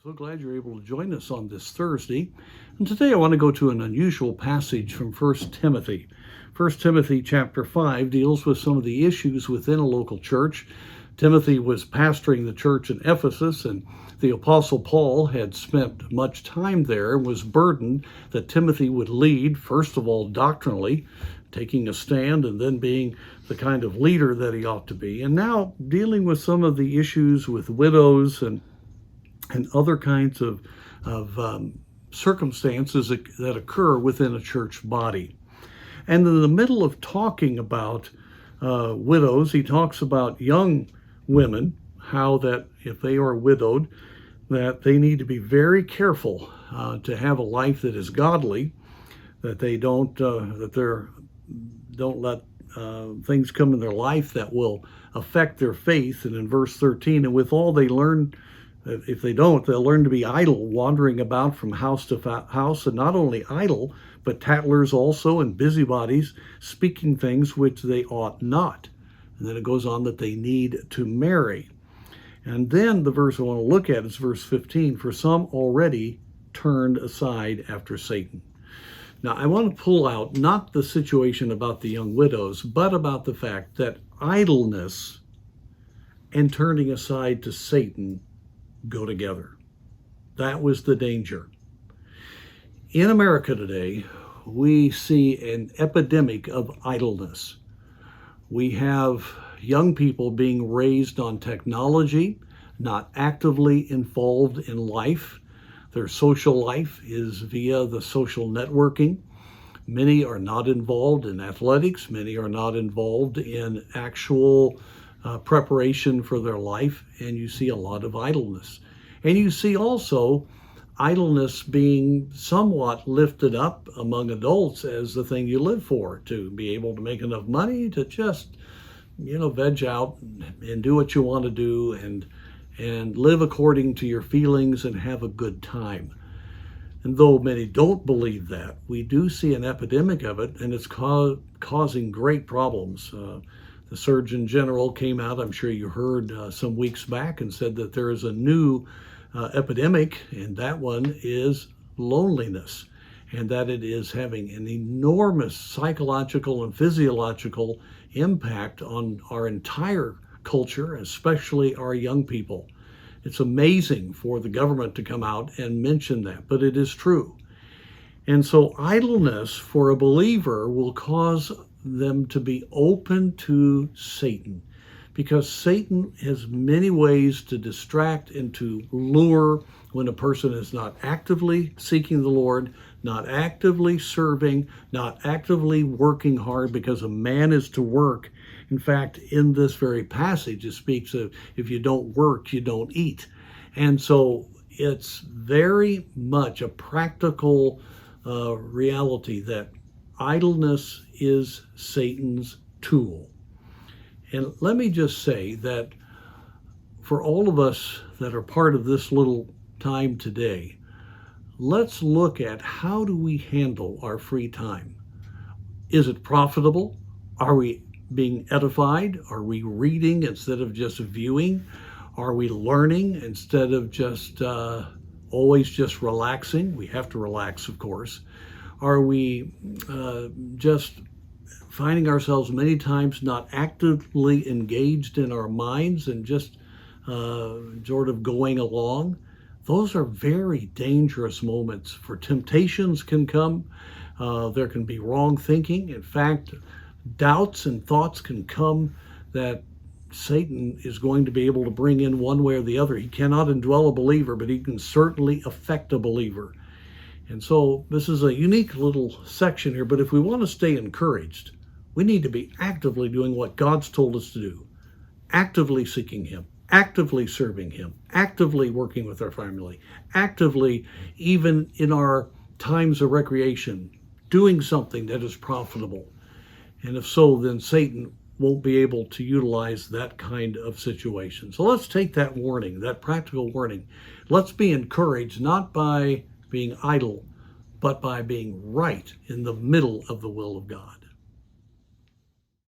So glad you're able to join us on this Thursday. And today I want to go to an unusual passage from 1 Timothy. 1 Timothy chapter 5 deals with some of the issues within a local church. Timothy was pastoring the church in Ephesus, and the Apostle Paul had spent much time there and was burdened that Timothy would lead, first of all, doctrinally, taking a stand and then being the kind of leader that he ought to be. And now dealing with some of the issues with widows and other kinds of circumstances that occur within a church body. And in the middle of talking about widows, he talks about young women, how that if they are widowed, that they need to be very careful to have a life that is godly, that they don't let things come in their life that will affect their faith. And in verse 13, and with all they learn, if they don't, they'll learn to be idle, wandering about from house to house, and not only idle, but tattlers also, and busybodies, speaking things which they ought not. And then it goes on that they need to marry. And then the verse I want to look at is verse 15, for some already turned aside after Satan. Now, I want to pull out not the situation about the young widows, but about the fact that idleness and turning aside to Satan go together. That was the danger. In America today, we see an epidemic of idleness. We have young people being raised on technology, not actively involved in life. Their social life is via the social networking. Many are not involved in athletics. Many are not involved in actual preparation for their life, and you see a lot of idleness. And you see also idleness being somewhat lifted up among adults as the thing you live for, to be able to make enough money to just, veg out and do what you want to do and live according to your feelings and have a good time. And though many don't believe that, we do see an epidemic of it, and it's causing great problems. The Surgeon General came out, I'm sure you heard some weeks back, and said that there is a new epidemic, and that one is loneliness, and that it is having an enormous psychological and physiological impact on our entire culture, especially our young people. It's amazing for the government to come out and mention that, but it is true. And so idleness for a believer will cause them to be open to Satan, because Satan has many ways to distract and to lure when a person is not actively seeking the Lord, not actively serving, not actively working hard, because a man is to work. In fact, in this very passage, it speaks of if you don't work, you don't eat. And so it's very much a practical reality that idleness is Satan's tool. And let me just say that for all of us that are part of this little time today, let's look at how do we handle our free time. Is it profitable? Are we being edified? Are we reading instead of just viewing? Are we learning instead of just always just relaxing? We have to relax, of course. Are we just finding ourselves many times not actively engaged in our minds and just sort of going along? Those are very dangerous moments, for temptations can come. There can be wrong thinking. In fact, doubts and thoughts can come that Satan is going to be able to bring in one way or the other. He cannot indwell a believer, but he can certainly affect a believer. And so this is a unique little section here, but if we want to stay encouraged, we need to be actively doing what God's told us to do, actively seeking Him, actively serving Him, actively working with our family, actively, even in our times of recreation, doing something that is profitable. And if so, then Satan won't be able to utilize that kind of situation. So let's take that warning, that practical warning. Let's be encouraged, not by being idle, but by being right in the middle of the will of God.